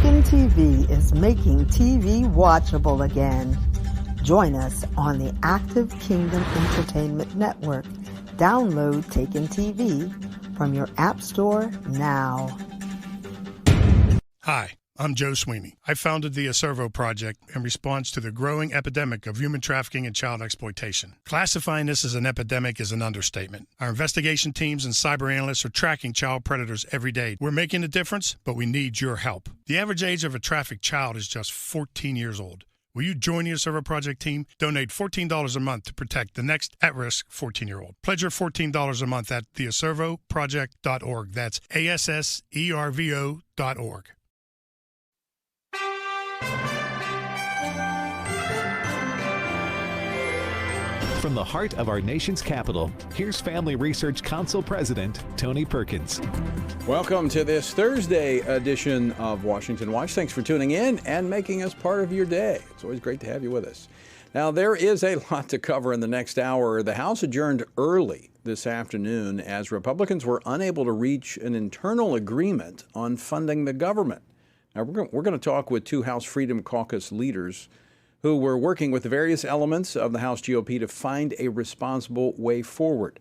Taken TV is making TV watchable again. Join us on the Active Kingdom Entertainment Network. Download Taken TV from your App Store now. Hi, I'm Joe Sweeney. I founded the Acervo Project in response to the growing epidemic of human trafficking and child exploitation. Classifying this as an epidemic is an understatement. Our investigation teams and cyber analysts are tracking child predators every day. We're making a difference, but we need your help. The average age of a trafficked child is just 14 years old. Will you join the Acervo Project team? Donate $14 a month to protect the next at-risk 14-year-old. Pledge your $14 a month at theacervoproject.org. That's ASSERVO.org. From the heart of our nation's capital, here's Family Research Council President Tony Perkins. Welcome to this Thursday edition of Washington Watch. Thanks for tuning in and making us part of your day. It's always great to have you with us. Now, there is a lot to cover in the next hour. The House adjourned early this afternoon as Republicans were unable to reach an internal agreement on funding the government. Now, we're going to talk with two House Freedom Caucus leaders who were working with the various elements of the House GOP to find a responsible way forward.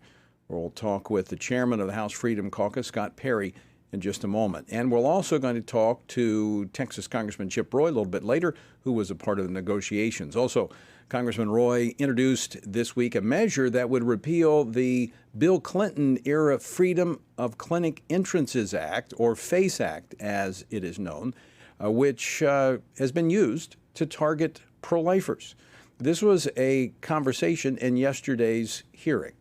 We'll talk with the chairman of the House Freedom Caucus, Scott Perry, in just a moment. And we're also going to talk to Texas Congressman Chip Roy a little bit later, who was a part of the negotiations. Also, Congressman Roy introduced this week a measure that would repeal the Bill Clinton-era Freedom of Clinic Entrances Act, or FACE Act, as it is known, which has been used to target pro-lifers. This was a conversation in yesterday's hearing.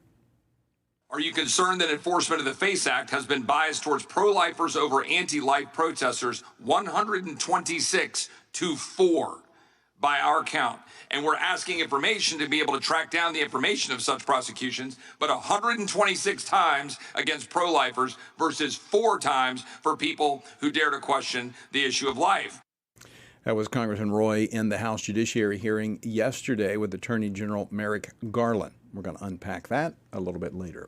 Are you concerned that enforcement of the FACE Act has been biased towards pro-lifers over anti-life protesters? 126-4 by our count. And we're asking information to be able to track down the information of such prosecutions, but 126 times against pro-lifers versus 4 times for people who dare to question the issue of life. That was Congressman Roy in the House Judiciary hearing yesterday with Attorney General Merrick Garland. We're going to unpack that a little bit later.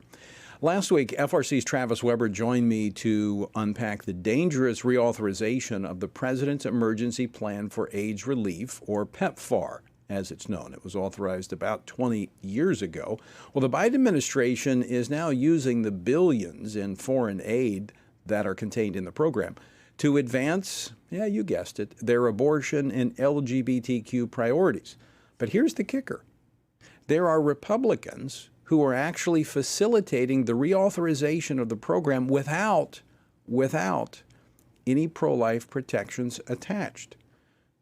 Last week, FRC's Travis Weber joined me to unpack the dangerous reauthorization of the President's Emergency Plan for AIDS Relief, or PEPFAR, as it's known. It was authorized about 20 years ago. Well, the Biden administration is now using the billions in foreign aid that are contained in the program to advance, yeah, you guessed it, their abortion and LGBTQ priorities. But here's the kicker. There are Republicans who are actually facilitating the reauthorization of the program without any pro-life protections attached.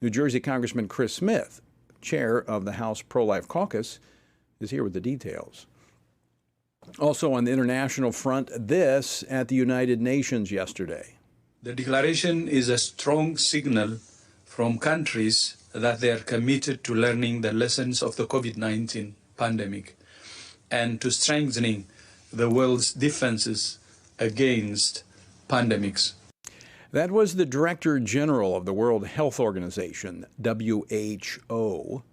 New Jersey Congressman Chris Smith, chair of the House Pro-Life Caucus, is here with the details. Also on the international front, this at the United Nations yesterday. The declaration is a strong signal from countries that they are committed to learning the lessons of the COVID-19 pandemic and to strengthening the world's defenses against pandemics. That was the Director General of the World Health Organization, WHO,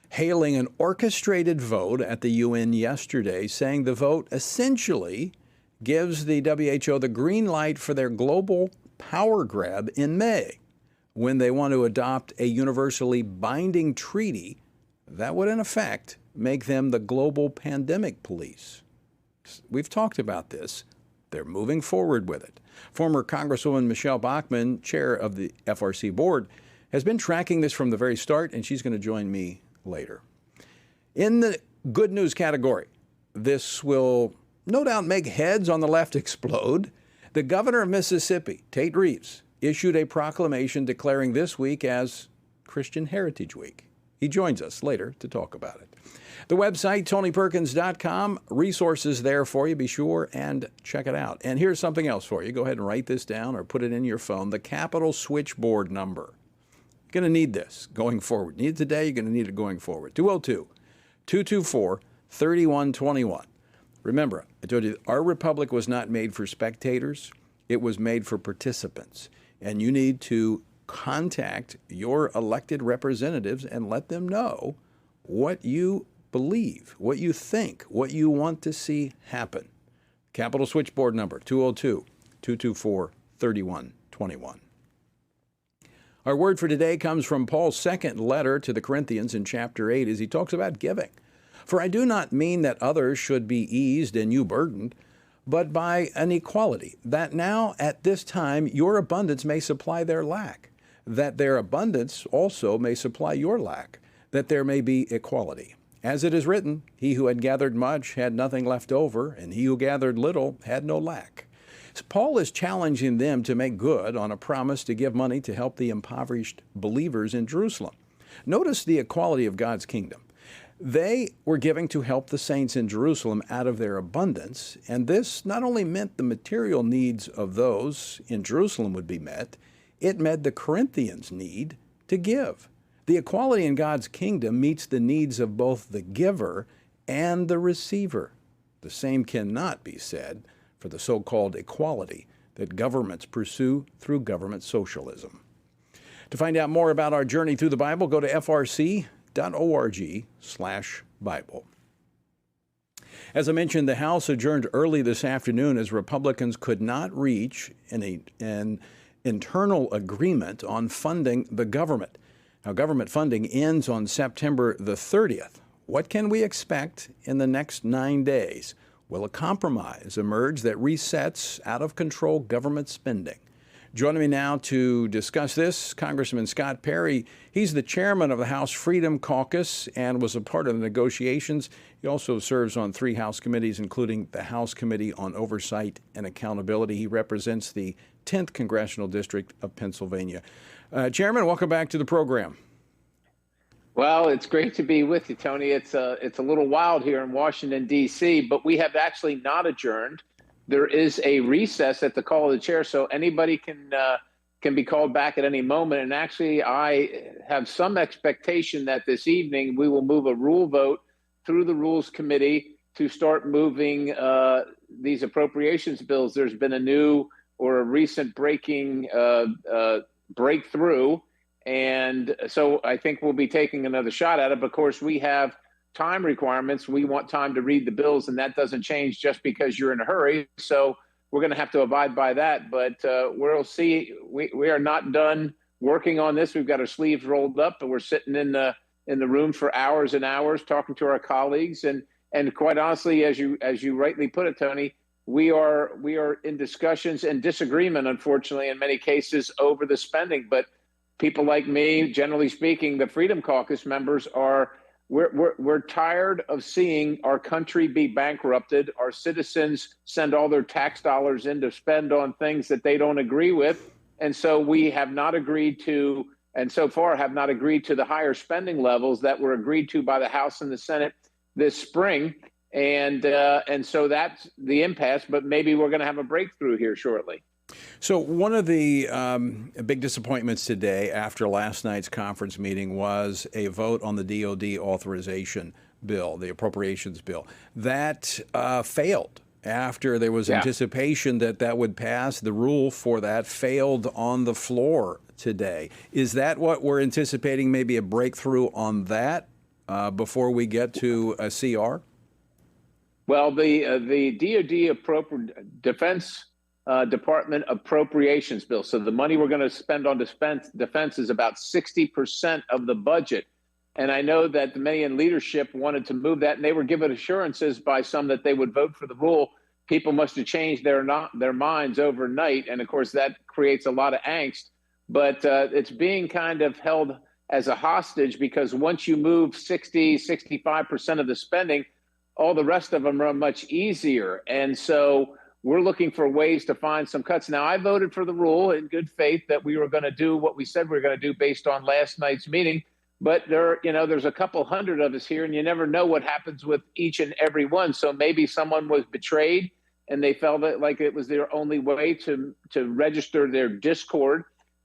hailing an orchestrated vote at the UN yesterday, saying the vote essentially gives the WHO the green light for their global power grab in May, when they want to adopt a universally binding treaty that would, in effect, make them the global pandemic police. We've talked about this. They're moving forward with it. Former Congresswoman Michelle Bachmann, chair of the FRC board, has been tracking this from the very start, and she's going to join me later. In the good news category, this will no doubt make heads on the left explode. The governor of Mississippi, Tate Reeves, issued a proclamation declaring this week as Christian Heritage Week. He joins us later to talk about it. The website, TonyPerkins.com, resources there for you. Be sure and check it out. And here's something else for you. Go ahead and write this down or put it in your phone. The Capitol switchboard number. You're going to need this going forward. Need it today, you're going to need it going forward. 202-224-3121. Remember, I told you, our republic was not made for spectators. It was made for participants. And you need to contact your elected representatives and let them know what you believe, what you think, what you want to see happen. Capitol switchboard number, 202-224-3121. Our word for today comes from Paul's second letter to the Corinthians in chapter 8 as he talks about giving. For I do not mean that others should be eased and you burdened, but by an equality, that now at this time your abundance may supply their lack, that their abundance also may supply your lack, that there may be equality. As it is written, he who had gathered much had nothing left over, and he who gathered little had no lack. So Paul is challenging them to make good on a promise to give money to help the impoverished believers in Jerusalem. Notice the equality of God's kingdom. They were giving to help the saints in Jerusalem out of their abundance, and this not only meant the material needs of those in Jerusalem would be met, it met the Corinthians' need to give. The equality in God's kingdom meets the needs of both the giver and the receiver. The same cannot be said for the so-called equality that governments pursue through government socialism. To find out more about our journey through the Bible, go to frc.org/Bible. As I mentioned, the House adjourned early this afternoon as Republicans could not reach an internal agreement on funding the government. Now, government funding ends on September the 30th. What can we expect in the next 9 days? Will a compromise emerge that resets out-of-control government spending? Joining me now to discuss this, Congressman Scott Perry. He's the chairman of the House Freedom Caucus and was a part of the negotiations. He also serves on 3 House committees, including the House Committee on Oversight and Accountability. He represents the 10th Congressional District of Pennsylvania. Chairman, welcome back to the program. Well, it's great to be with you, Tony. It's a little wild here in Washington, D.C., but we have actually not adjourned. There is a recess at the call of the chair, so anybody can be called back at any moment. And actually, I have some expectation that this evening we will move a rule vote through the Rules Committee to start moving these appropriations bills. There's been a recent breakthrough. And so I think we'll be taking another shot at it. But of course, we have time requirements. We want time to read the bills, and that doesn't change just because you're in a hurry. So we're going to have to abide by that. But we'll see. We are not done working on this. We've got our sleeves rolled up, and we're sitting in the room for hours and hours talking to our colleagues. And quite honestly, as you rightly put it, Tony, we are in discussions and disagreement, unfortunately, in many cases over the spending. But people like me, generally speaking, the Freedom Caucus members we're tired of seeing our country be bankrupted. Our citizens send all their tax dollars in to spend on things that they don't agree with. And so we have not agreed to, and so far have not agreed to the higher spending levels that were agreed to by the House and the Senate this spring. And so that's the impasse, but maybe we're going to have a breakthrough here shortly. So one of the big disappointments today after last night's conference meeting was a vote on the DOD authorization bill, the appropriations bill. That failed after there was anticipation that would pass. The rule for that failed on the floor today. Is that what we're anticipating, maybe a breakthrough on that before we get to a CR? Well, the DOD Defense Department appropriations bill. So the money we're going to spend on defense is about 60% of the budget. And I know that the many in leadership wanted to move that, and they were given assurances by some that they would vote for the rule. People must have changed their minds overnight. And of course, that creates a lot of angst. But it's being kind of held as a hostage because once you move 65% of the spending, all the rest of them are much easier. And so we're looking for ways to find some cuts. Now, I voted for the rule in good faith that we were going to do what we said we were going to do based on last night's meeting. But there's a couple hundred of us here, and you never know what happens with each and every one. So maybe someone was betrayed, and they felt like it was their only way to register their discord.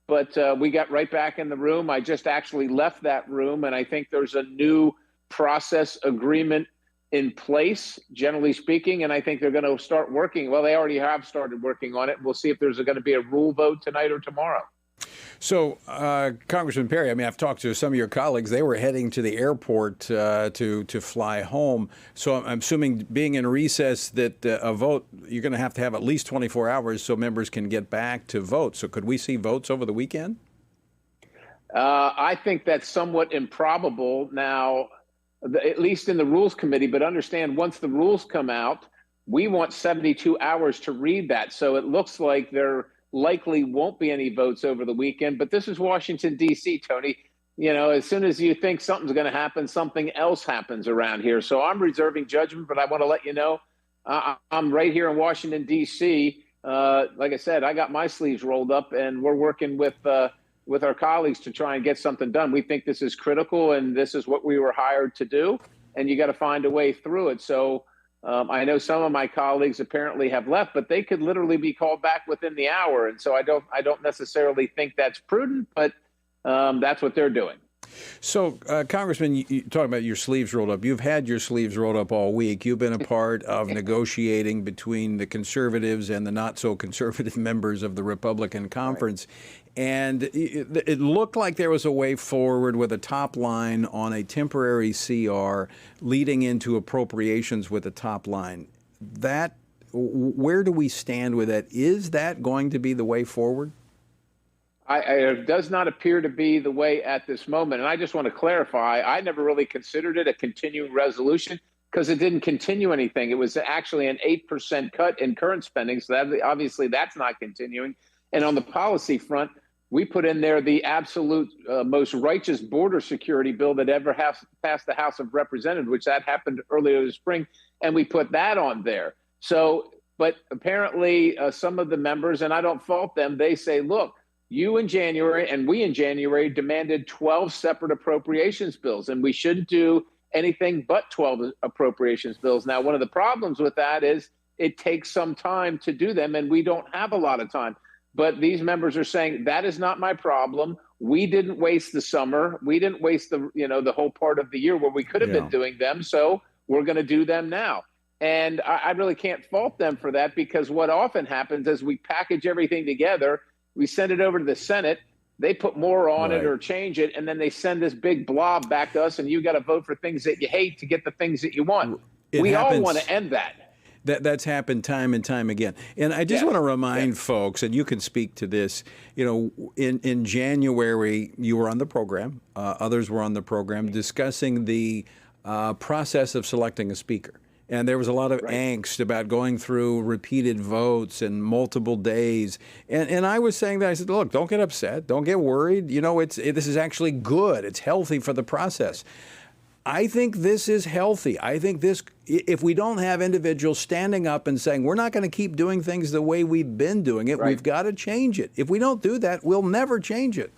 But we got right back in the room. I just actually left that room, and I think there's a new process agreement in place, generally speaking, and I think they're going to start working. Well, they already have started working on it. We'll see if there's going to be a rule vote tonight or tomorrow. So, Congressman Perry, I've talked to some of your colleagues. They were heading to the airport to fly home. So I'm assuming being in recess that a vote, you're going to have at least 24 hours so members can get back to vote. So could we see votes over the weekend? I think that's somewhat improbable now, at least in the Rules Committee. But understand, once the rules come out, we want 72 hours to read that. So it looks like there likely won't be any votes over the weekend. But this is Washington, D.C., Tony. You know, as soon as you think something's going to happen, something else happens around here. So I'm reserving judgment, but I want to let you know I'm right here in Washington, D.C. Like I said, I got my sleeves rolled up, and we're working with our colleagues to try and get something done. We think this is critical, and this is what we were hired to do, and you got to find a way through it. So I know some of my colleagues apparently have left, but they could literally be called back within the hour. And so I don't necessarily think that's prudent, but that's what they're doing. So, Congressman, you talk about your sleeves rolled up. You've had your sleeves rolled up all week. You've been a part of negotiating between the conservatives and the not-so-conservative members of the Republican conference. Right. And it looked like there was a way forward with a top line on a temporary CR leading into appropriations with a top line. Where do we stand with that? Is that going to be the way forward? It does not appear to be the way at this moment. And I just want to clarify, I never really considered it a continuing resolution because it didn't continue anything. It was actually an 8% cut in current spending. So obviously that's not continuing. And on the policy front, we put in there the absolute most righteous border security bill that ever has passed the House of Representatives, which that happened earlier this spring. And we put that on there. So, but apparently some of the members, and I don't fault them, they say, look, you in January and we in January demanded 12 separate appropriations bills, and we shouldn't do anything but 12 appropriations bills. Now, one of the problems with that is it takes some time to do them, and we don't have a lot of time. But these members are saying that is not my problem. We didn't waste the summer. We didn't waste the whole part of the year where we could have been doing them. So we're going to do them now. And I really can't fault them for that, because what often happens is we package everything together. We send it over to the Senate, they put more on it or change it, and then they send this big blob back to us, and you got to vote for things that you hate to get the things that you want. We all want to end that. That's happened time and time again. And I just want to remind folks, and you can speak to this, in January, you were on the program, others were on the program, discussing the process of selecting a speaker. And there was a lot of angst about going through repeated votes and multiple days. And I was saying that, I said, look, don't get upset. Don't get worried. This is actually good. It's healthy for the process. I think this is healthy. I think this, if we don't have individuals standing up and saying, we're not going to keep doing things the way we've been doing it, we've got to change it. If we don't do that, we'll never change it.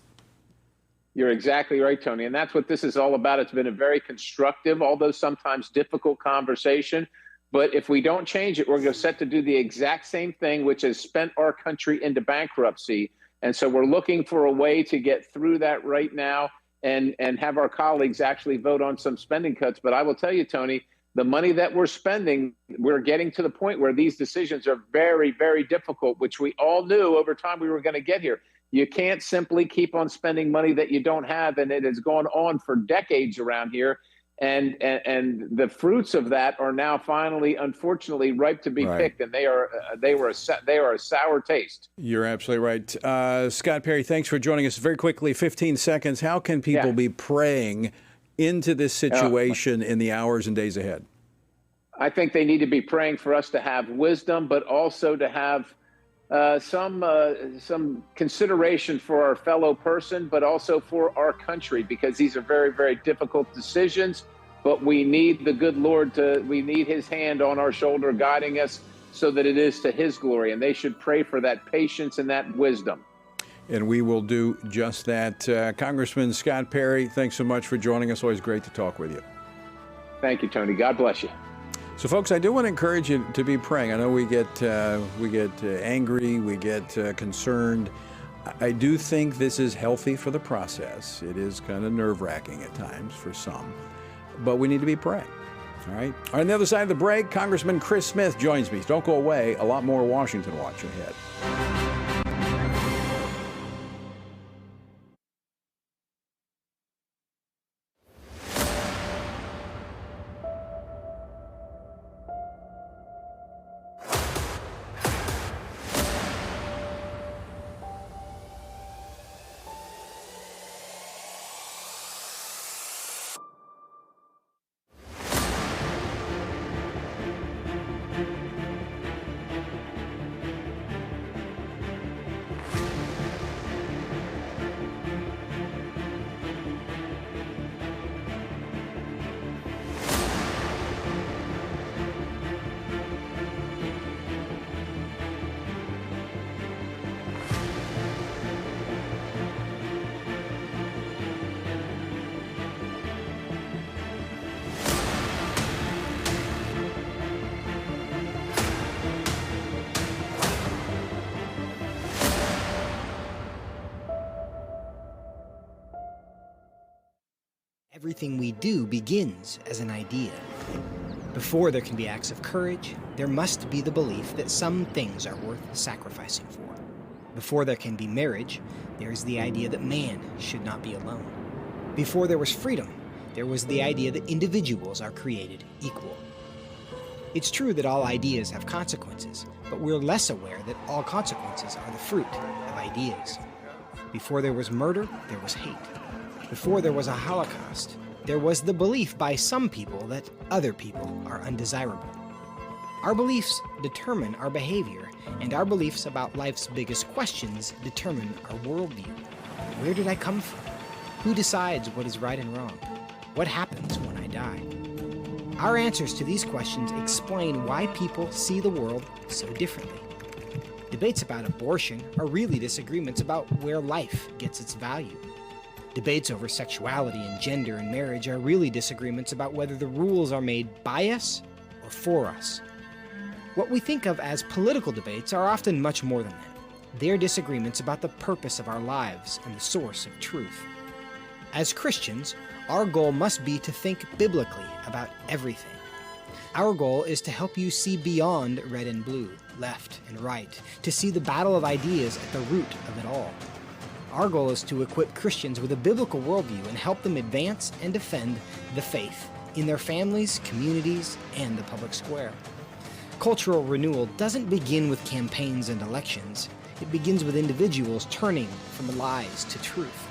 You're exactly right, Tony. And that's what this is all about. It's been a very constructive, although sometimes difficult conversation. But if we don't change it, we're going to set to do the exact same thing, which has spent our country into bankruptcy. And so we're looking for a way to get through that right now and have our colleagues actually vote on some spending cuts. But I will tell you, Tony, the money that we're spending, we're getting to the point where these decisions are very, very difficult, which we all knew over time we were going to get here. You can't simply keep on spending money that you don't have, and it has gone on for decades around here. And the fruits of that are now finally, unfortunately, ripe to be picked, and they are a sour taste. You're absolutely right. Scott Perry, thanks for joining us. Very quickly, 15 seconds. How can people be praying into this situation in the hours and days ahead? I think they need to be praying for us to have wisdom, but also to have some consideration for our fellow person, but also for our country, because these are very, very difficult decisions. But we need the good Lord we need his hand on our shoulder guiding us so that it is to his glory. And they should pray for that patience and that wisdom. And we will do just that. Congressman Scott Perry, thanks so much for joining us. Always great to talk with you. Thank you, Tony. God bless you. So, folks, I do want to encourage you to be praying. I know we get angry, we get concerned. I do think this is healthy for the process. It is kind of nerve-wracking at times for some, but we need to be praying. All right. On the other side of the break, Congressman Chris Smith joins me. Don't go away. A lot more Washington Watch ahead. Everything we do begins as an idea. Before there can be acts of courage, there must be the belief that some things are worth sacrificing for. Before there can be marriage, there is the idea that man should not be alone. Before there was freedom, there was the idea that individuals are created equal. It's true that all ideas have consequences, but we're less aware that all consequences are the fruit of ideas. Before there was murder, there was hate. Before there was a Holocaust, there was the belief by some people that other people are undesirable. Our beliefs determine our behavior, and our beliefs about life's biggest questions determine our worldview. Where did I come from? Who decides what is right and wrong? What happens when I die? Our answers to these questions explain why people see the world so differently. Debates about abortion are really disagreements about where life gets its value. Debates over sexuality and gender and marriage are really disagreements about whether the rules are made by us or for us. What we think of as political debates are often much more than that. They're disagreements about the purpose of our lives and the source of truth. As Christians, our goal must be to think biblically about everything. Our goal is to help you see beyond red and blue, left and right, to see the battle of ideas at the root of it all. Our goal is to equip Christians with a biblical worldview and help them advance and defend the faith in their families, communities, and the public square. Cultural renewal doesn't begin with campaigns and elections. It begins with individuals turning from lies to truth.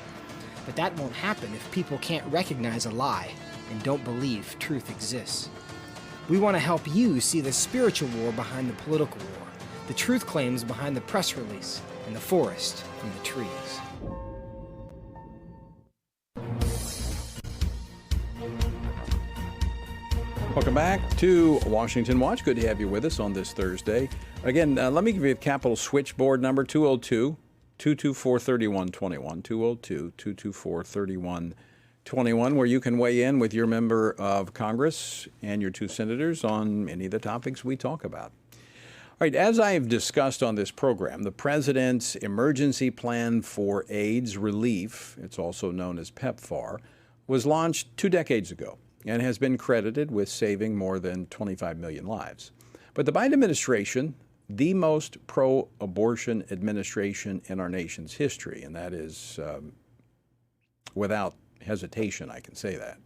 But that won't happen if people can't recognize a lie and don't believe truth exists. We want to help you see the spiritual war behind the political war, the truth claims behind the press release, and the forest from the trees. Welcome back to Washington Watch. Good to have you with us on this Thursday. Again, let me give you the Capitol switchboard number, 202-224-3121, 202-224-3121, where you can weigh in with your member of Congress and your two senators on any of the topics we talk about. All right, as I've discussed on this program, the President's Emergency Plan for AIDS Relief, it's also known as PEPFAR, was launched 2 decades ago and has been credited with saving more than 25 million lives. But the Biden administration, the most pro-abortion administration in our nation's history, and that is without hesitation, I can say that.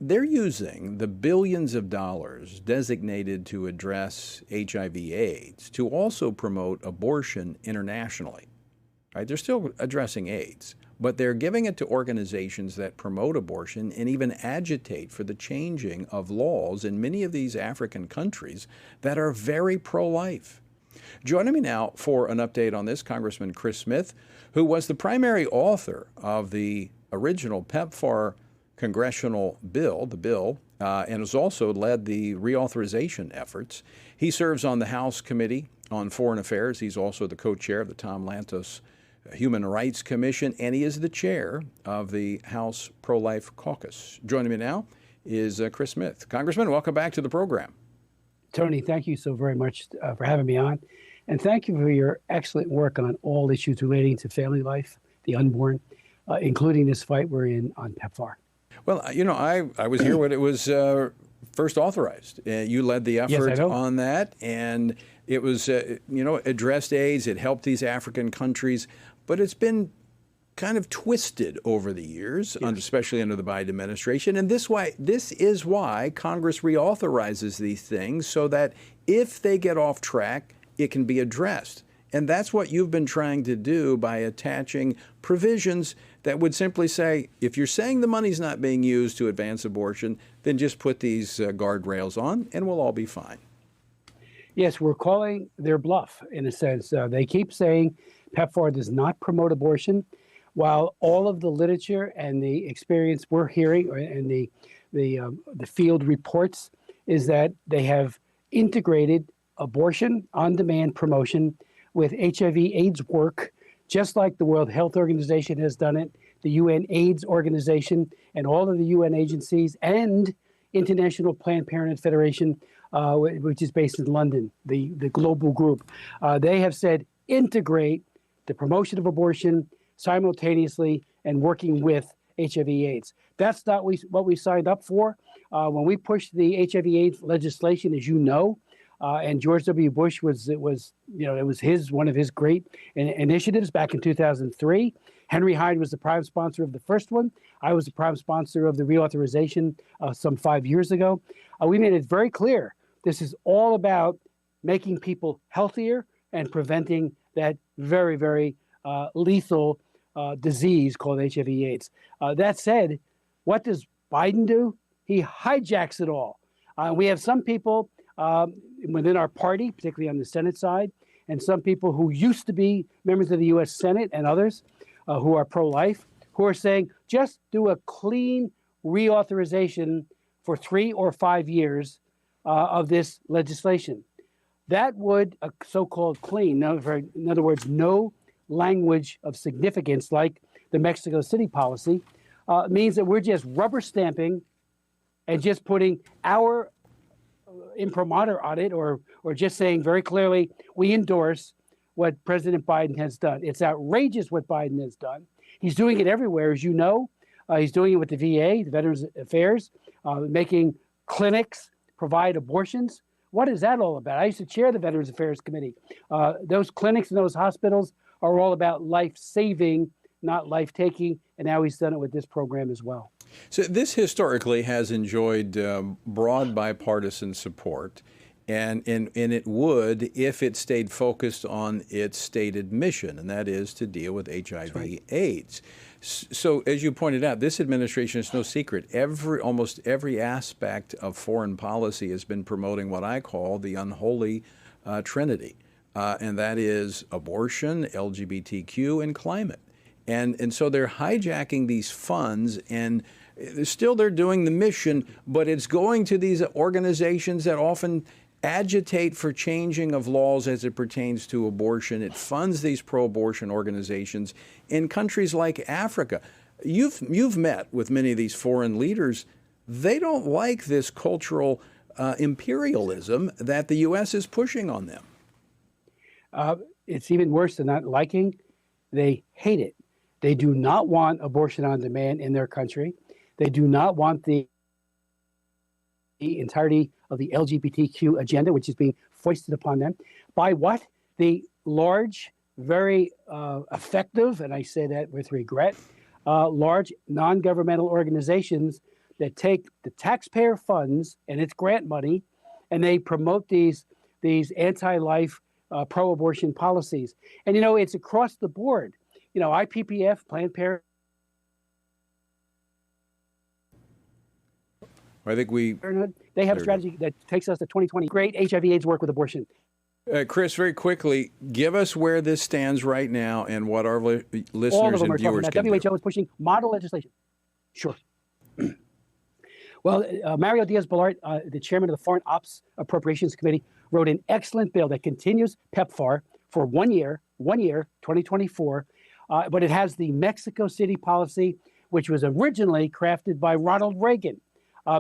They're using the billions of dollars designated to address HIV/AIDS to also promote abortion internationally. Right? They're still addressing AIDS, but they're giving it to organizations that promote abortion and even agitate for the changing of laws in many of these African countries that are very pro-life. Joining me now for an update on this, Congressman Chris Smith, who was the primary author of the original PEPFAR congressional bill, and has also led the reauthorization efforts. He serves on the House Committee on Foreign Affairs. He's also the co-chair of the Tom Lantos Human Rights Commission, and he is the chair of the House Pro-Life Caucus. Joining me now is Chris Smith. Congressman, welcome back to the program. Tony, thank you so very much for having me on. And thank you for your excellent work on all issues relating to family life, the unborn, including this fight we're in on PEPFAR. Well, you know, I was here when it was first authorized. You led the effort on that, and it was, addressed AIDS. It helped these African countries, but it's been kind of twisted over the years, especially under the Biden administration. And this is why Congress reauthorizes these things, so that if they get off track, it can be addressed. And that's what you've been trying to do by attaching provisions that would simply say, if you're saying the money's not being used to advance abortion, then just put these guardrails on and we'll all be fine. Yes, we're calling their bluff in a sense. They keep saying PEPFAR does not promote abortion, while all of the literature and the experience we're hearing and the field reports is that they have integrated abortion on-demand promotion with HIV/AIDS work, just like the World Health Organization has done it, the UN AIDS organization, and all of the UN agencies, and International Planned Parenthood Federation, which is based in London, the global group. They have said integrate the promotion of abortion simultaneously and working with HIV/AIDS. That's not what we signed up for. When we pushed the HIV/AIDS legislation, as you know, and George W. Bush it was one of his great initiatives back in 2003. Henry Hyde was the prime sponsor of the first one. I was the prime sponsor of the reauthorization some 5 years ago. We made it very clear this is all about making people healthier and preventing that very, very lethal disease called HIV/AIDS. That said, what does Biden do? He hijacks it all. We have some people within our party, particularly on the Senate side, and some people who used to be members of the U.S. Senate and others who are pro-life, who are saying just do a clean reauthorization for 3 or 5 years of this legislation. That would, a so-called clean, in other words, no language of significance like the Mexico City policy, means that we're just rubber stamping and just putting our imprimatur on it, or just saying very clearly, we endorse what President Biden has done. It's outrageous what Biden has done. He's doing it everywhere, as you know. He's doing it with the VA, the Veterans Affairs, making clinics provide abortions. What is that all about? I used to chair the Veterans Affairs Committee. Those clinics and those hospitals are all about life-saving, not life-taking, and now he's done it with this program as well. So this historically has enjoyed broad bipartisan support, and it would if it stayed focused on its stated mission, and that is to deal with HIV/AIDS. So, as you pointed out, this administration is no secret. Almost every aspect of foreign policy has been promoting what I call the unholy trinity, and that is abortion, LGBTQ, and climate. And so they're hijacking these funds, and still they're doing the mission, but it's going to these organizations that often agitate for changing of laws as it pertains to abortion. It funds these pro-abortion organizations in countries like Africa. You've met with many of these foreign leaders. They don't like this cultural imperialism that the U.S. is pushing on them. It's even worse than not liking. They hate it. They do not want abortion on demand in their country. They do not want the entirety of the LGBTQ agenda, which is being foisted upon them by what? The large, very effective, and I say that with regret, large non-governmental organizations that take the taxpayer funds and its grant money, and they promote these anti-life, pro-abortion policies. And, it's across the board. IPPF, Planned Parenthood. I think they have a strategy that takes us to 2020. Great HIV/AIDS work with abortion. Chris, very quickly, give us where this stands right now and what our listeners and viewers can do. WHO is pushing model legislation. Sure. Well, Mario Diaz-Balart, the chairman of the Foreign Ops Appropriations Committee, wrote an excellent bill that continues PEPFAR for 1 year, 2024. But it has the Mexico City policy, which was originally crafted by Ronald Reagan,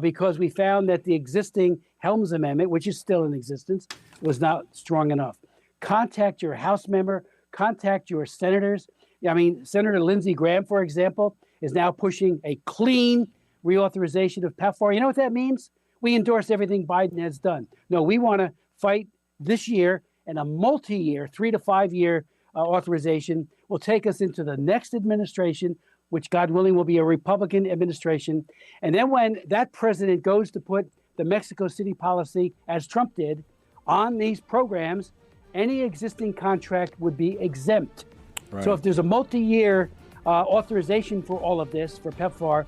because we found that the existing Helms Amendment, which is still in existence, was not strong enough. Contact your House member, contact your senators. Senator Lindsey Graham, for example, is now pushing a clean reauthorization of PEPFAR. You know what that means? We endorse everything Biden has done. No, we want to fight this year, and a multi-year, 3 to 5 year authorization will take us into the next administration, which God willing will be a Republican administration. And then when that president goes to put the Mexico City policy, as Trump did, on these programs, any existing contract would be exempt. Right. So if there's a multi-year authorization for all of this, for PEPFAR,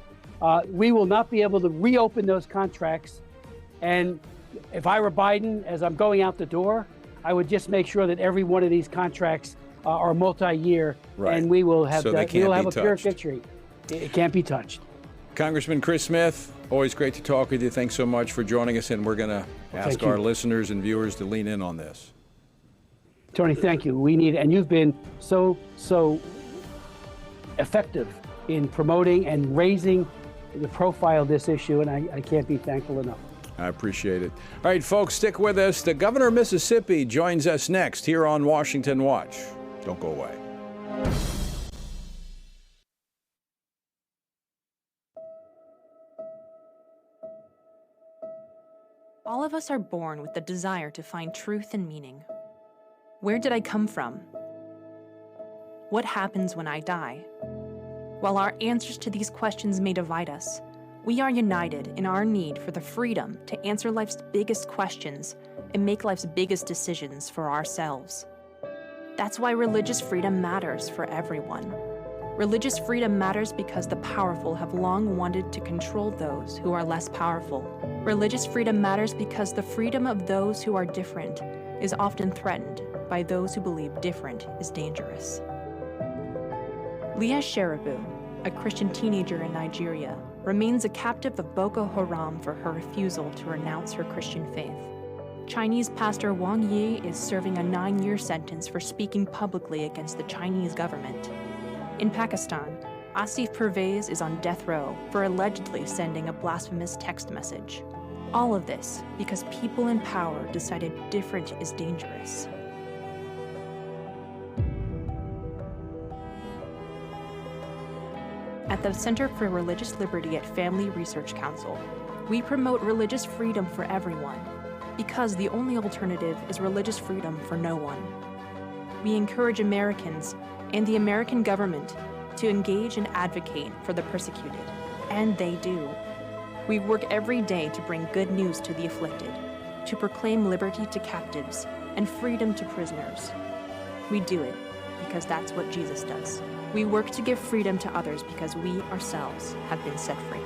we will not be able to reopen those contracts. And if I were Biden, as I'm going out the door, I would just make sure that every one of these contracts are multi-year, right, and we will have a pure victory. It can't be touched. Congressman Chris Smith, always great to talk with you. Thanks so much for joining us, and we're going to ask our listeners and viewers to lean in on this. Tony, thank you. We need, and you've been so effective in promoting and raising the profile of this issue, and I can't be thankful enough. I appreciate it. All right, folks, stick with us. The governor of Mississippi joins us next here on Washington Watch. Don't go away. All of us are born with the desire to find truth and meaning. Where did I come from? What happens when I die? While our answers to these questions may divide us, we are united in our need for the freedom to answer life's biggest questions and make life's biggest decisions for ourselves. That's why religious freedom matters for everyone. Religious freedom matters because the powerful have long wanted to control those who are less powerful. Religious freedom matters because the freedom of those who are different is often threatened by those who believe different is dangerous. Leah Sheribu, a Christian teenager in Nigeria, remains a captive of Boko Haram for her refusal to renounce her Christian faith. Chinese pastor Wang Yi is serving a 9-year sentence for speaking publicly against the Chinese government. In Pakistan, Asif Pervez is on death row for allegedly sending a blasphemous text message. All of this because people in power decided different is dangerous. At the Center for Religious Liberty at Family Research Council, we promote religious freedom for everyone because the only alternative is religious freedom for no one. We encourage Americans and the American government to engage and advocate for the persecuted, and they do. We work every day to bring good news to the afflicted, to proclaim liberty to captives and freedom to prisoners. We do it because that's what Jesus does. We work to give freedom to others because we ourselves have been set free.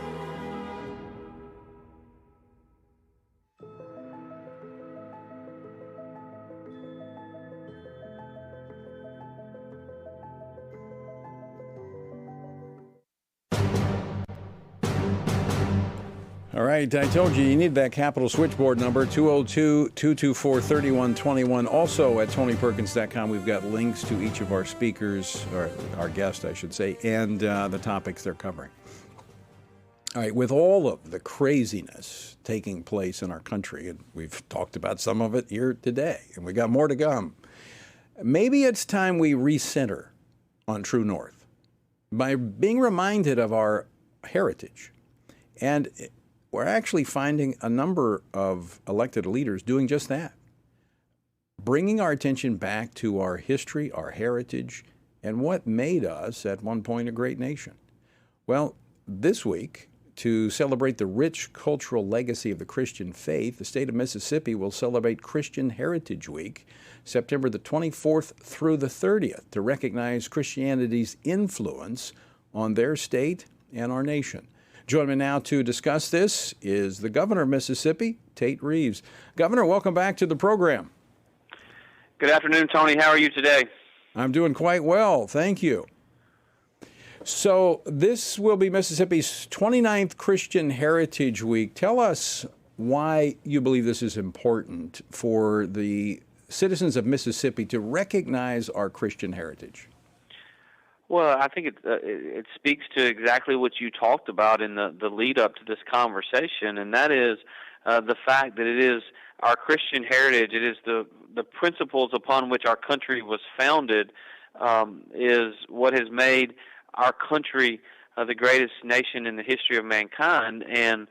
All right, I told you need that Capital switchboard number, 202-224-3121. Also at TonyPerkins.com, we've got links to each of our speakers, or our guests, I should say, and the topics they're covering. All right, with all of the craziness taking place in our country, and we've talked about some of it here today, and we got more to come, maybe it's time we recenter on True North by being reminded of our heritage. And we're actually finding a number of elected leaders doing just that, bringing our attention back to our history, our heritage, and what made us at one point a great nation. Well, this week, to celebrate the rich cultural legacy of the Christian faith, the state of Mississippi will celebrate Christian Heritage Week, September the 24th through the 30th, to recognize Christianity's influence on their state and our nation. Joining me now to discuss this is the governor of Mississippi, Tate Reeves. Governor, welcome back to the program. Good afternoon, Tony. How are you today? I'm doing quite well, thank you. So this will be Mississippi's 29th Christian Heritage Week. Tell us why you believe this is important for the citizens of Mississippi to recognize our Christian heritage. Well, I think it speaks to exactly what you talked about in the lead up to this conversation, and that is the fact that it is our Christian heritage, it is the principles upon which our country was founded, is what has made our country the greatest nation in the history of mankind. And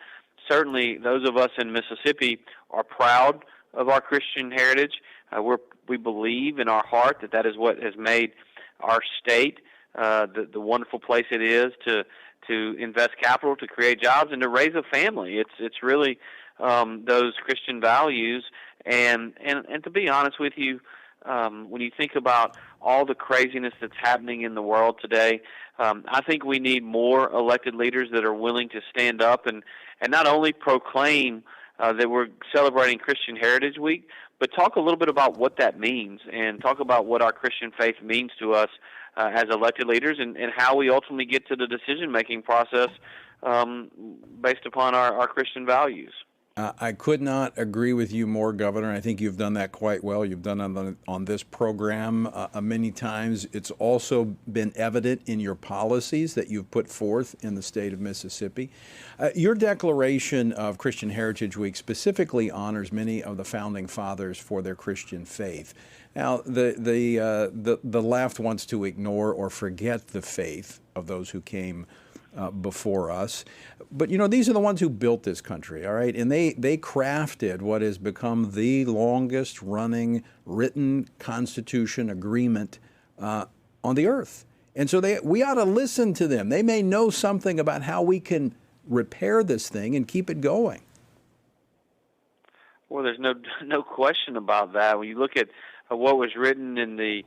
certainly those of us in Mississippi are proud of our Christian heritage. We believe in our heart that that is what has made our state the wonderful place it is to invest capital, to create jobs, and to raise a family. It's really those Christian values. And to be honest with you, when you think about all the craziness that's happening in the world today, I think we need more elected leaders that are willing to stand up and not only proclaim that we're celebrating Christian Heritage Week, but talk a little bit about what that means and talk about what our Christian faith means to us as elected leaders and how we ultimately get to the decision-making process based upon our Christian values. I could not agree with you more, Governor. I think you've done that quite well. You've done it on this program many times. It's also been evident in your policies that you've put forth in the state of Mississippi. Your declaration of Christian Heritage Week specifically honors many of the founding fathers for their Christian faith. Now, the left wants to ignore or forget the faith of those who came before us. But, these are the ones who built this country, all right? And they crafted what has become the longest running written constitution agreement on the earth. And so we ought to listen to them. They may know something about how we can repair this thing and keep it going. Well, there's no question about that. When you look at what was written in the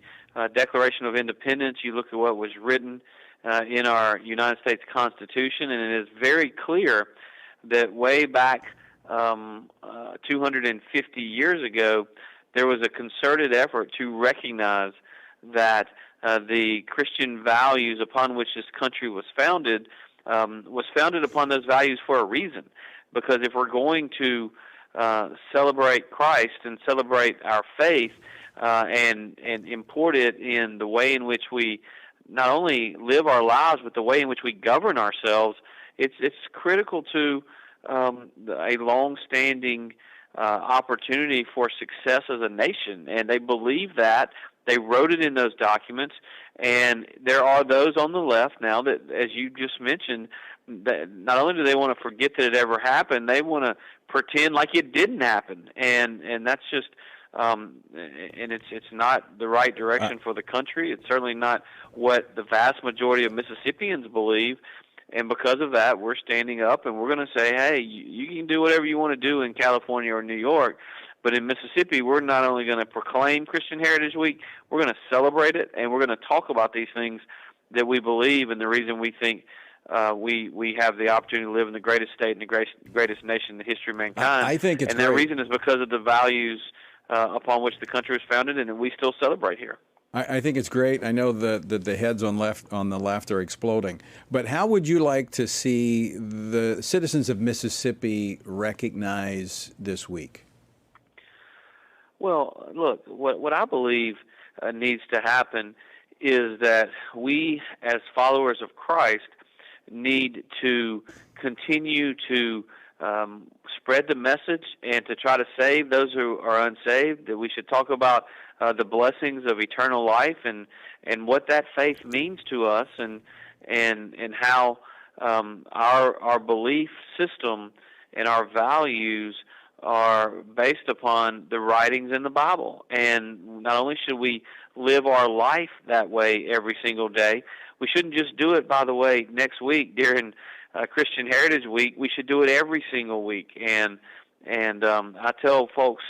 Declaration of Independence, you look at what was written in our United States Constitution, and it is very clear that way back 250 years ago, there was a concerted effort to recognize that the Christian values upon which this country was founded upon those values for a reason. Because if we're going to celebrate Christ and celebrate our faith and import it in the way in which we not only live our lives, but the way in which we govern ourselves, it's critical to a long-standing opportunity for success as a nation. And they believe that. They wrote it in those documents. And there are those on the left now that, as you just mentioned, that not only do they want to forget that it ever happened, they want to pretend like it didn't happen. And that's just and it's not the right direction for the country. It's certainly not what the vast majority of Mississippians believe. And because of that, we're standing up and we're going to say, hey, you can do whatever you want to do in California or New York, but in Mississippi, we're not only going to proclaim Christian Heritage Week, we're going to celebrate it, and we're going to talk about these things that we believe and the reason we think we have the opportunity to live in the greatest state and the greatest nation in the history of mankind. I think it's and that reason is because of the values upon which the country was founded, and we still celebrate here. I think it's great. I know that the heads on the left are exploding. But how would you like to see the citizens of Mississippi recognize this week? Well, look, what I believe needs to happen is that we, as followers of Christ, need to continue to spread the message and to try to save those who are unsaved, that we should talk about the blessings of eternal life and what that faith means to us and how our belief system and our values are based upon the writings in the Bible. And not only should we live our life that way every single day, we shouldn't just do it, by the way, next week during Christian Heritage Week. We should do it every single week. And I tell folks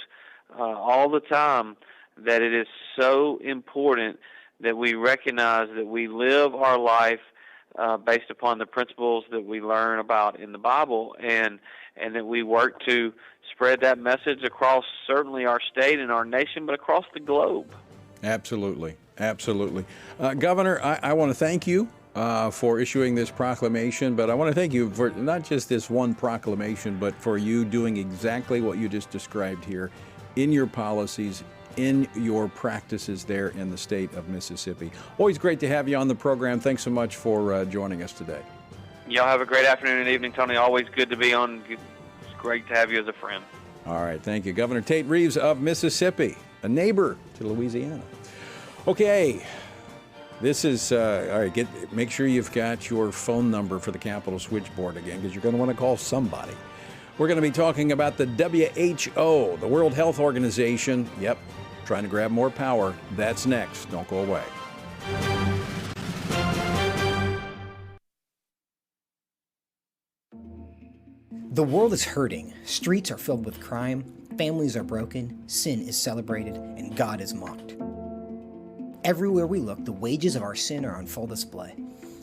all the time that it is so important that we recognize that we live our life based upon the principles that we learn about in the Bible, and that we work to spread that message across certainly our state and our nation, but across the globe. Absolutely. Absolutely. Governor, I want to thank you for issuing this proclamation, but I want to thank you for not just this one proclamation, but for you doing exactly what you just described here in your policies, in your practices there in the state of Mississippi. Always great to have you on the program. Thanks so much for joining us today. Y'all have a great afternoon and evening, Tony. Always good to be on. It's great to have you as a friend. All right. Thank you. Governor Tate Reeves of Mississippi, a neighbor to Louisiana. Okay. This is, all right, make sure you've got your phone number for the Capitol switchboard again, because you're going to want to call somebody. We're going to be talking about the WHO, the World Health Organization. Yep, trying to grab more power. That's next. Don't go away. The world is hurting. Streets are filled with crime. Families are broken. Sin is celebrated, and God is mocked. Everywhere we look, the wages of our sin are on full display.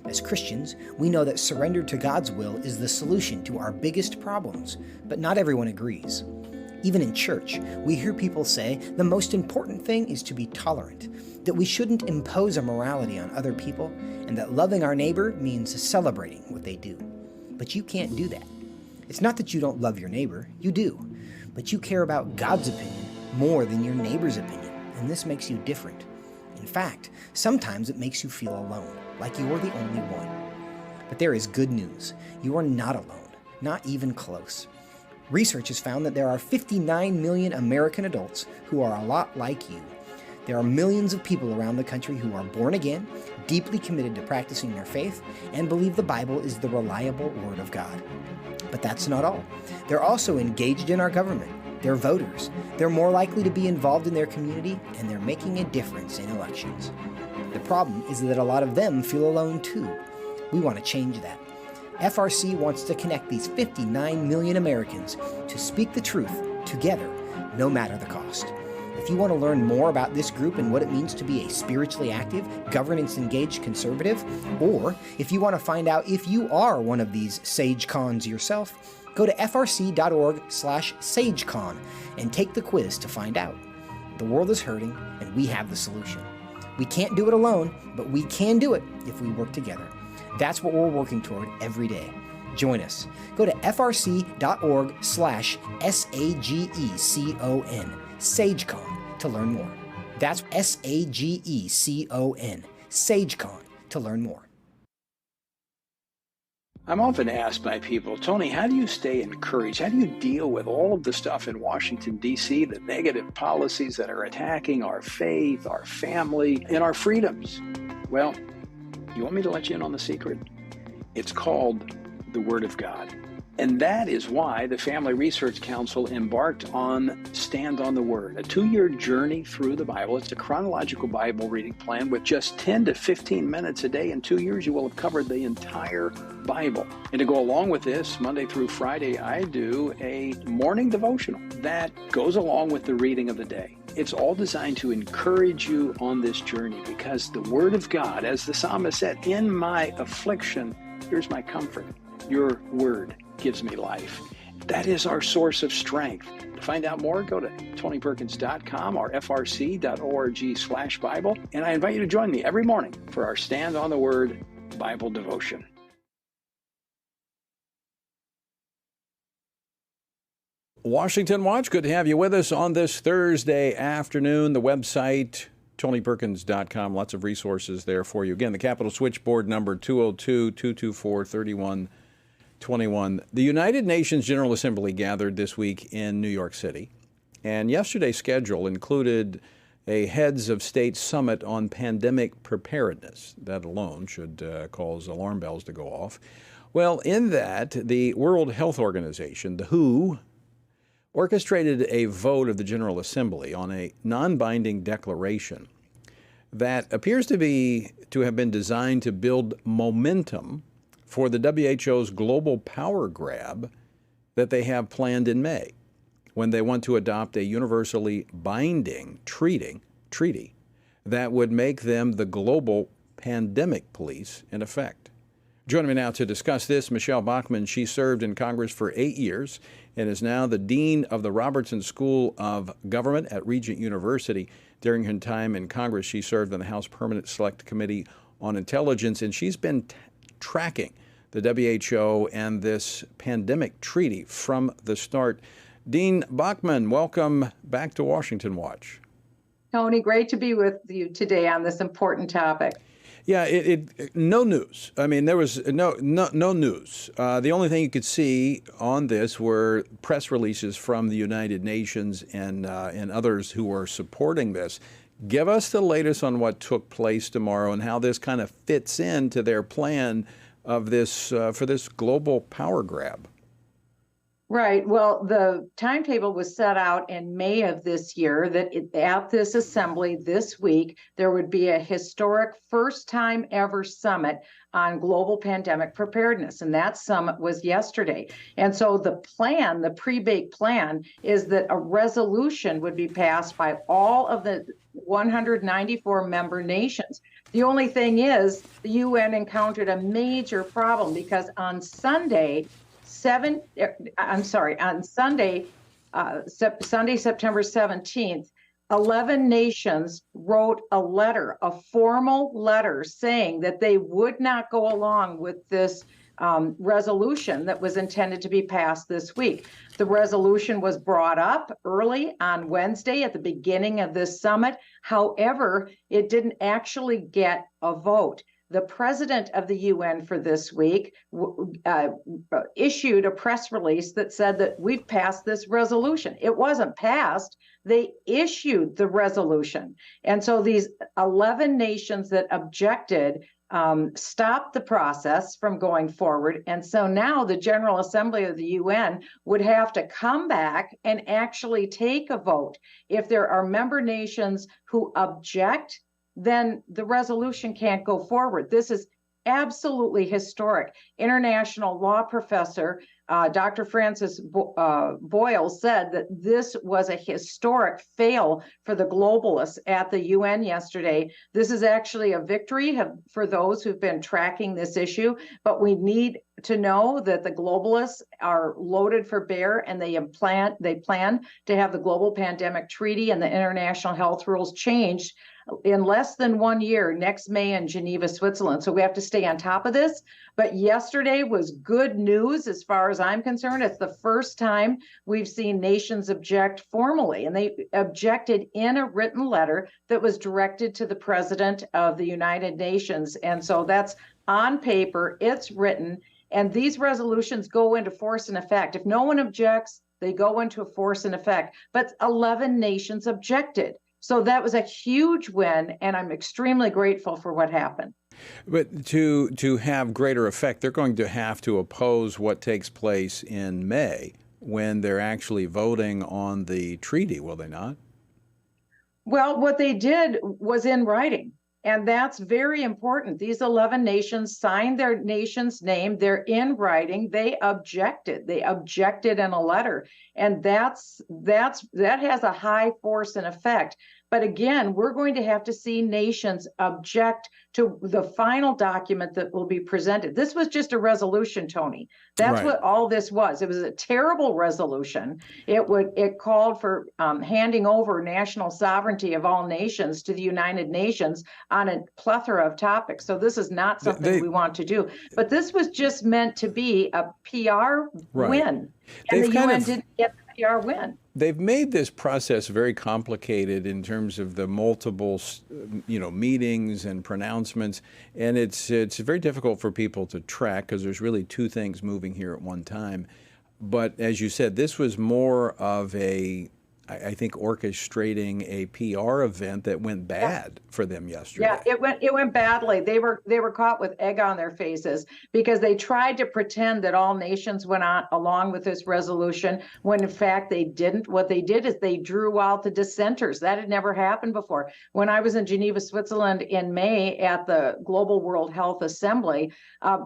As Christians, we know that surrender to God's will is the solution to our biggest problems, but not everyone agrees. Even in church, we hear people say the most important thing is to be tolerant, that we shouldn't impose our morality on other people, and that loving our neighbor means celebrating what they do. But you can't do that. It's not that you don't love your neighbor, you do, but you care about God's opinion more than your neighbor's opinion, and this makes you different. In fact, sometimes it makes you feel alone, like you're the only one. But there is good news. You are not alone, not even close. Research has found that there are 59 million American adults who are a lot like you. There are millions of people around the country who are born again, deeply committed to practicing their faith, and believe the Bible is the reliable Word of God. But that's not all. They're also engaged in our government. They're voters. They're more likely to be involved in their community, and they're making a difference in elections. The problem is that a lot of them feel alone too. We want to change that. FRC wants to connect these 59 million Americans to speak the truth together, no matter the cost. If you want to learn more about this group and what it means to be a spiritually active, governance-engaged conservative, or if you want to find out if you are one of these SageCons yourself, go to frc.org/SageCon and take the quiz to find out. The world is hurting, and we have the solution. We can't do it alone, but we can do it if we work together. That's what we're working toward every day. Join us. Go to frc.org/SAGECON, SageCon, to learn more. That's SAGECON, SageCon, to learn more. I'm often asked by people, Tony, how do you stay encouraged? How do you deal with all of the stuff in Washington, D.C., the negative policies that are attacking our faith, our family, and our freedoms? Well, you want me to let you in on the secret? It's called the Word of God. And that is why the Family Research Council embarked on Stand on the Word, a 2-year journey through the Bible. It's a chronological Bible reading plan with just 10 to 15 minutes a day. In 2 years, you will have covered the entire Bible. And to go along with this, Monday through Friday, I do a morning devotional that goes along with the reading of the day. It's all designed to encourage you on this journey because the Word of God, as the psalmist said, in my affliction, here's my comfort. Your Word gives me life. That is our source of strength. To find out more, go to tonyperkins.com or frc.org/Bible. And I invite you to join me every morning for our Stand on the Word Bible devotion. Washington Watch, good to have you with us on this Thursday afternoon. The website, tonyperkins.com, lots of resources there for you. Again, the Capitol Switchboard number 202-224-3121. The United Nations General Assembly gathered this week in New York City, and yesterday's schedule included a Heads of State Summit on pandemic preparedness. That alone should cause alarm bells to go off. Well, in that, the World Health Organization, the WHO, orchestrated a vote of the General Assembly on a non-binding declaration that appears to have been designed to build momentum for the WHO's global power grab that they have planned in May, when they want to adopt a universally binding treaty that would make them the global pandemic police in effect. Joining me now to discuss this, Michelle Bachmann. She served in Congress for 8 years and is now the Dean of the Robertson School of Government at Regent University. During her time in Congress, she served on the House Permanent Select Committee on Intelligence, and she's been tracking the WHO and this pandemic treaty from the start. Dean Bachmann, welcome back to Washington Watch. Tony, great to be with you today on this important topic. Yeah, no news. I mean, there was no news. The only thing you could see on this were press releases from the United Nations and others who were supporting this. Give us the latest on what took place tomorrow and how this kind of fits into their plan of this for this global power grab. Right. Well, the timetable was set out in May of this year that at this assembly this week, there would be a historic first time ever summit on global pandemic preparedness. And that summit was yesterday. And so the plan, the pre-baked plan, is that a resolution would be passed by all of the 194 member nations. The only thing is the UN encountered a major problem because on Sunday, September 17th, 11 nations wrote a letter, a formal letter saying that they would not go along with this resolution that was intended to be passed this week. The resolution was brought up early on Wednesday at the beginning of this summit. However, it didn't actually get a vote. the president of the UN for this week issued a press release that said that we've passed this resolution. It wasn't passed. They issued the resolution. And so these 11 nations that objected stopped the process from going forward. And so now the General Assembly of the UN would have to come back and actually take a vote. If there are member nations who object, then the resolution can't go forward. This is absolutely historic. International law professor Dr. Francis Boyle said that this was a historic fail for the globalists at the UN yesterday. This is actually a victory for those who've been tracking this issue, but we need to know that the globalists are loaded for bear, and they plan to have the global pandemic treaty and the international health rules changed in less than 1 year, next May in Geneva, Switzerland. So we have to stay on top of this. But yesterday was good news as far as I'm concerned. It's the first time we've seen nations object formally, and they objected in a written letter that was directed to the President of the United Nations. And so that's on paper, it's written, and these resolutions go into force and effect. If no one objects, they go into force and effect. But 11 nations objected. So that was a huge win, and I'm extremely grateful for what happened. But to have greater effect, they're going to have to oppose what takes place in May when they're actually voting on the treaty, will they not? Well, what they did was in writing, and that's very important. These 11 nations signed their nation's name. They're in writing. They objected. They objected in a letter, and that has a high force and effect. But again, we're going to have to see nations object to the final document that will be presented. This was just a resolution, Tony. That's right. What all this was. It was a terrible resolution. It called for handing over national sovereignty of all nations to the United Nations on a plethora of topics. So this is not something we want to do. But this was just meant to be a PR win. And the UN didn't get the PR win. They've made this process very complicated in terms of the multiple, meetings and pronouncements, and it's very difficult for people to track because there's really two things moving here at one time. But as you said, this was more of I think orchestrating a PR event that went bad for them yesterday. Yeah, it went badly. They were caught with egg on their faces because they tried to pretend that all nations went on along with this resolution when in fact they didn't. What they did is they drew out the dissenters. That had never happened before. When I was in Geneva, Switzerland in May at the Global World Health Assembly,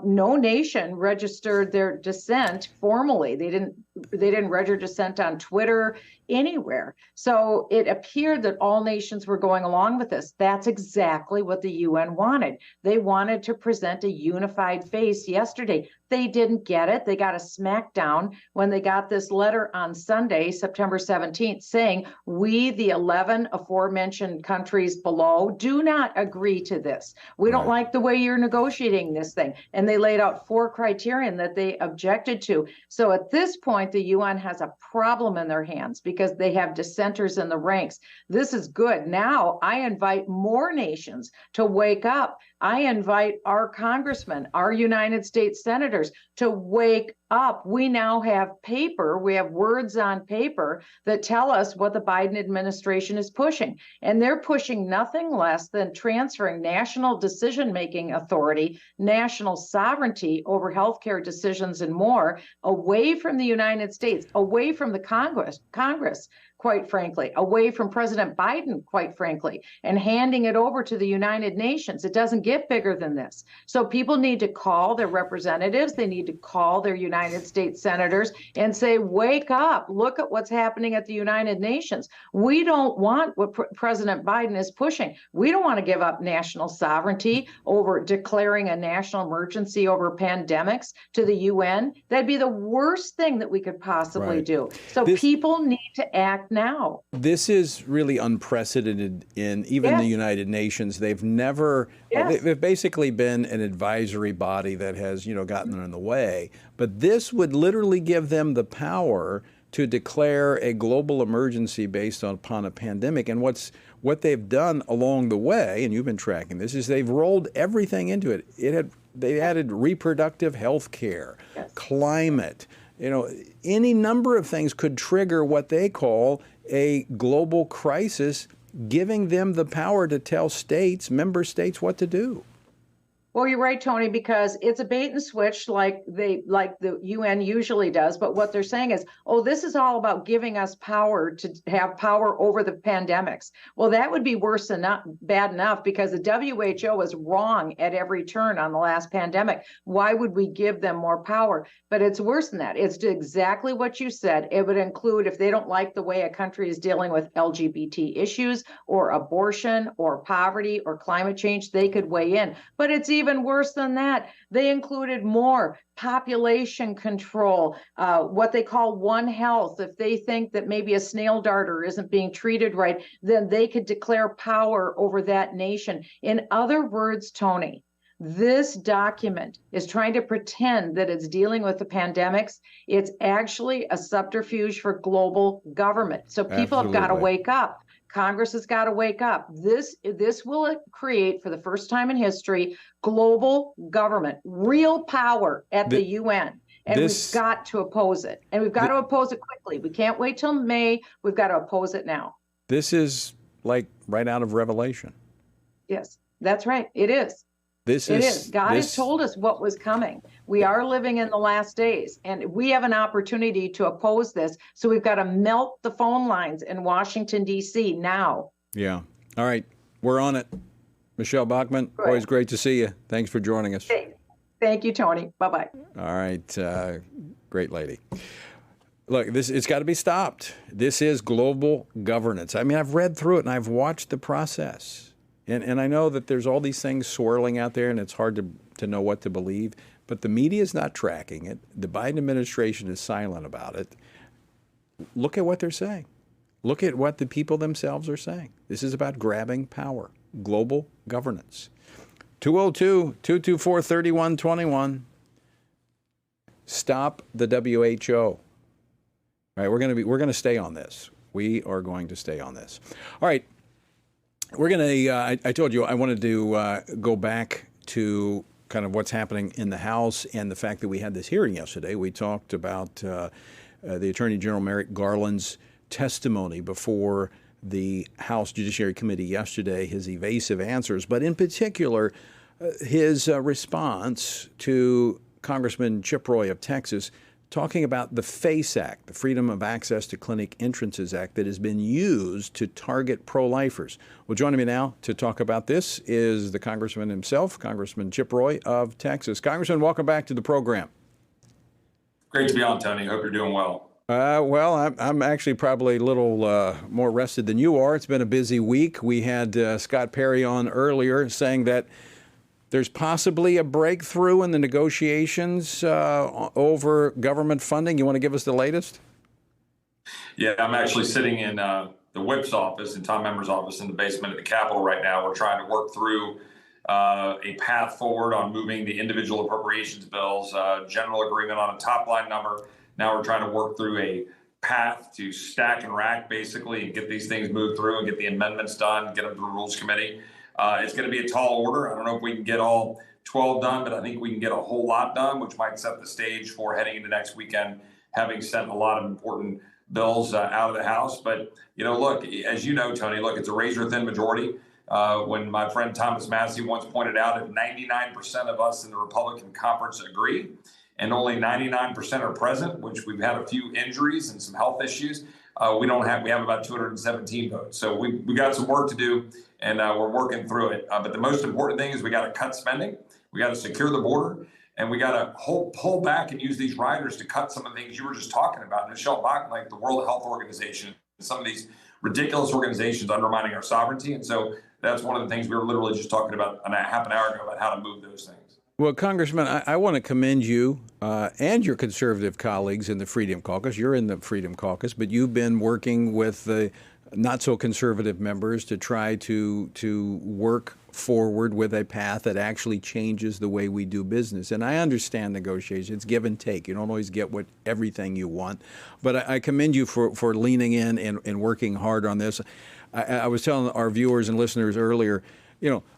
no nation registered their dissent formally. They didn't register dissent on Twitter, anywhere. So it appeared that all nations were going along with this. That's exactly what the UN wanted. They wanted to present a unified face yesterday. They didn't get it. They got a smackdown when they got this letter on Sunday, September 17th, saying, we, the 11 aforementioned countries below, do not agree to this. We don't like the way you're negotiating this thing. And they laid out 4 criteria that they objected to. So at this point, the UN has a problem in their hands because they have dissenters in the ranks. This is good. Now I invite more nations to wake up. I invite our congressmen, our United States senators to wake up. We now have paper, we have words on paper that tell us what the Biden administration is pushing. And they're pushing nothing less than transferring national decision-making authority, national sovereignty over healthcare decisions and more away from the United States, away from the Congress, quite frankly, away from President Biden, quite frankly, and handing it over to the United Nations. It doesn't get bigger than this. So people need to call their representatives. They need to call their United States senators and say, wake up, look at what's happening at the United Nations. We don't want what President Biden is pushing. We don't want to give up national sovereignty over declaring a national emergency over pandemics to the UN. That'd be the worst thing that we could possibly do. So people need to act now. This is really unprecedented in even the United Nations. They've never, they've basically been an advisory body that has, gotten in the way. But this would literally give them the power to declare a global emergency based upon a pandemic. And what they've done along the way, and you've been tracking this, is they've rolled everything into it. They added reproductive health care, climate, any number of things could trigger what they call a global crisis, giving them the power to tell member states what to do. Well, you're right, Tony, because it's a bait and switch like the UN usually does. But what they're saying is, oh, this is all about giving us power to have power over the pandemics. Well, that would be bad enough because the WHO was wrong at every turn on the last pandemic. Why would we give them more power? But it's worse than that. It's exactly what you said. It would include if they don't like the way a country is dealing with LGBT issues or abortion or poverty or climate change, they could weigh in. But it's even worse than that. They included more population control, what they call One Health. If they think that maybe a snail darter isn't being treated right, then they could declare power over that nation. In other words, Tony, this document is trying to pretend that it's dealing with the pandemics. It's actually a subterfuge for global government. So people have got to wake up. Congress has got to wake up. This will create, for the first time in history, global government, real power at the UN. And we've got to oppose it. And we've got to oppose it quickly. We can't wait till May. We've got to oppose it now. This is like right out of Revelation. Yes, that's right. It is. God has told us what was coming. We are living in the last days, and we have an opportunity to oppose this. So we've got to melt the phone lines in Washington, D.C. now. Yeah. All right. We're on it. Michelle Bachmann, always great to see you. Thanks for joining us. Thank you, Tony. Bye-bye. All right. Great lady. Look, it's got to be stopped. This is global governance. I mean, I've read through it, and I've watched the process. And I know that there's all these things swirling out there, and it's hard to know what to believe. But the media is not tracking it. The Biden administration is silent about it. Look at what they're saying. Look at what the people themselves are saying. This is about grabbing power, global governance. 202-224-3121. Stop the WHO. All right, we're going to stay on this. We are going to stay on this. All right. We're going to, I told you I wanted to go back to kind of what's happening in the House and the fact that we had this hearing yesterday. We talked about the Attorney General Merrick Garland's testimony before the House Judiciary Committee yesterday, his evasive answers, but in particular, his response to Congressman Chip Roy of Texas talking about the FACE Act, the Freedom of Access to Clinic Entrances Act, that has been used to target pro-lifers. Well, joining me now to talk about this is the congressman himself, Congressman Chip Roy of Texas. Congressman, welcome back to the program. Great to be on, Tony. Hope you're doing well. Well, I'm actually probably a little more rested than you are. It's been a busy week. We had Scott Perry on earlier saying that there's possibly a breakthrough in the negotiations over government funding. You want to give us the latest? Yeah, I'm actually sitting in the whip's office and Tom Emmer's office in the basement of the Capitol right now. We're trying to work through a path forward on moving the individual appropriations bills, general agreement on a top line number. Now we're trying to work through a path to stack and rack, basically, and get these things moved through and get the amendments done, get them to the Rules Committee. It's going to be a tall order. I don't know if we can get all 12 done, but I think we can get a whole lot done, which might set the stage for heading into next weekend, having sent a lot of important bills out of the House. But, look, as you know, Tony, it's a razor-thin majority. When my friend Thomas Massey once pointed out, if 99% of us in the Republican conference agree and only 99% are present, which we've had a few injuries and some health issues, we have about 217 votes. So we got some work to do, and we're working through it. But the most important thing is we got to cut spending, we got to secure the border, and we got to pull back and use these riders to cut some of the things you were just talking about. Michelle Bachmann, like the World Health Organization, some of these ridiculous organizations undermining our sovereignty. And so that's one of the things we were literally just talking about half an hour ago about how to move those things. Well, Congressman, I want to commend you and your conservative colleagues in the Freedom Caucus. You're in the Freedom Caucus, but you've been working with the not so conservative members to try to work forward with a path that actually changes the way we do business. And I understand negotiations, it's give and take. You don't always get everything you want. But I commend you for leaning in and working hard on this. I was telling our viewers and listeners earlier,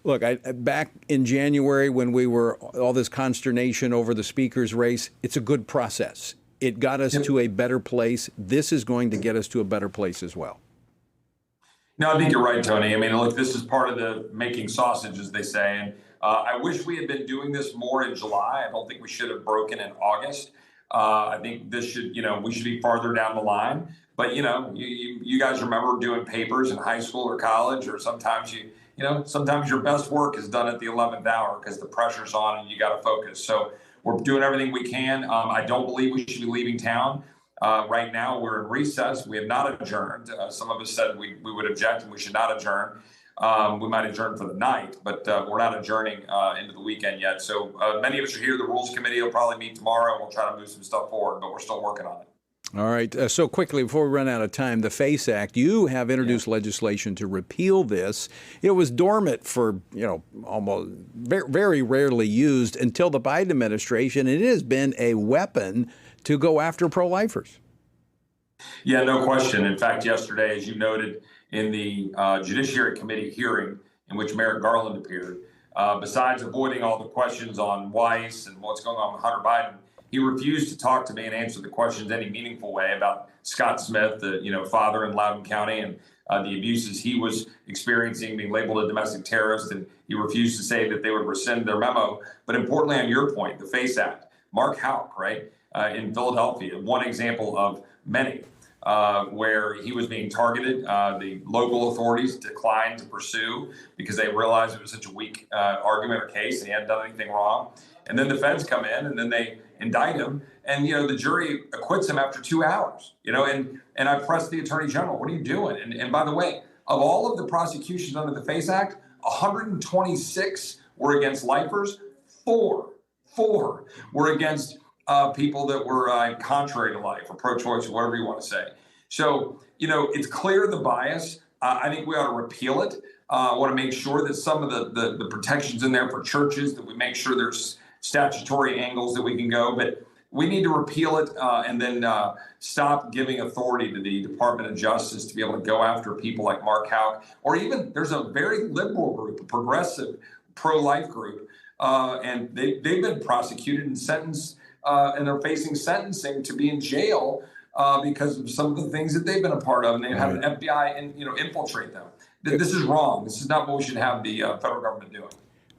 look, back in January when we were all this consternation over the speaker's race, it's a good process. It got us to a better place. This is going to get us to a better place as well. No, I think you're right, Tony. I mean, look, this is part of the making sausage, as they say. And I wish we had been doing this more in July. I don't think we should have broken in August. I think this should, we should be farther down the line. But, you guys remember doing papers in high school or college, or sometimes sometimes your best work is done at the 11th hour because the pressure's on and you got to focus. So we're doing everything we can. I don't believe we should be leaving town. Right now, we're in recess. We have not adjourned. Some of us said we would object and we should not adjourn. We might adjourn for the night, but we're not adjourning into the weekend yet. So many of us are here. The Rules Committee will probably meet tomorrow. We'll try to move some stuff forward, but we're still working on it. All right. So quickly, before we run out of time, the FACE Act, you have introduced legislation to repeal this. It was dormant for, almost very rarely used until the Biden administration. It has been a weapon to go after pro-lifers. Yeah, no question. In fact, yesterday, as you noted in the Judiciary Committee hearing in which Merrick Garland appeared, besides avoiding all the questions on Weiss and what's going on with Hunter Biden, he refused to talk to me and answer the questions any meaningful way about Scott Smith, the father in Loudoun County, and the abuses he was experiencing, being labeled a domestic terrorist. And he refused to say that they would rescind their memo. But importantly, on your point, the FACE Act, Mark Houck, right, in Philadelphia, one example of many where he was being targeted. The local authorities declined to pursue because they realized it was such a weak argument or case and he hadn't done anything wrong. And then the feds come in and then they indict him, and the jury acquits him after 2 hours. And I pressed the Attorney General, what are you doing? And by the way, of all of the prosecutions under the FACE Act, 126 were against lifers. Four were against people that were contrary to life or pro-choice or whatever you want to say. So it's clear the bias. I think we ought to repeal it. I want to make sure that some of the protections in there for churches, that we make sure there's statutory angles that we can go, but we need to repeal it and then stop giving authority to the Department of Justice to be able to go after people like Mark Houck, or even there's a very liberal group, a progressive pro-life group, and they've been prosecuted and sentenced, and they're facing sentencing to be in jail because of some of the things that they've been a part of, and they have an FBI infiltrate them. This is wrong. This is not what we should have the federal government doing.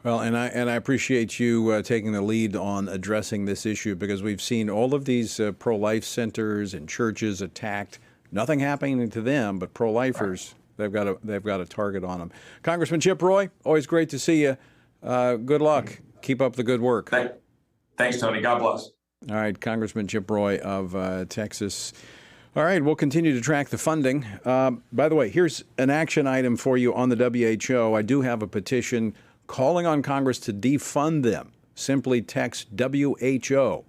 Well, and I appreciate you taking the lead on addressing this issue, because we've seen all of these pro-life centers and churches attacked. Nothing happening to them, but pro-lifers, they've got a target on them. Congressman Chip Roy, always great to see you. Good luck. Keep up the good work. Thanks, Tony. God bless. All right, Congressman Chip Roy of Texas. All right, we'll continue to track the funding. By the way, here's an action item for you on the WHO. I do have a petition calling on Congress to defund them. Simply text WHO to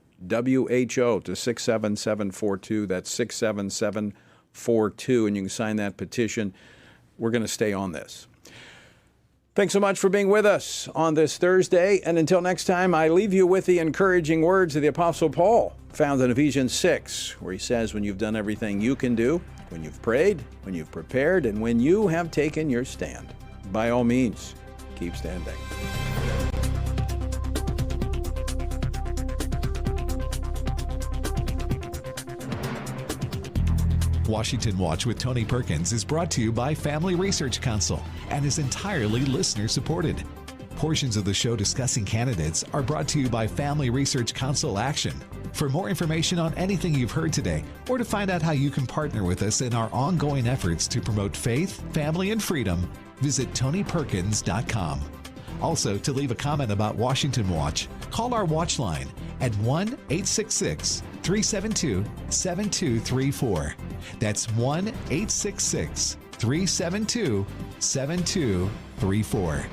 67742. That's 67742, and you can sign that petition. We're going to stay on this. Thanks so much for being with us on this Thursday. And until next time, I leave you with the encouraging words of the Apostle Paul, found in Ephesians 6, where he says, when you've done everything you can do, when you've prayed, when you've prepared, and when you have taken your stand, by all means, keep standing. Washington Watch with Tony Perkins is brought to you by Family Research Council and is entirely listener-supported. Portions of the show discussing candidates are brought to you by Family Research Council Action. For more information on anything you've heard today, or to find out how you can partner with us in our ongoing efforts to promote faith, family, and freedom, visit TonyPerkins.com. Also, to leave a comment about Washington Watch, call our watch line at 1-866-372-7234. That's 1-866-372-7234.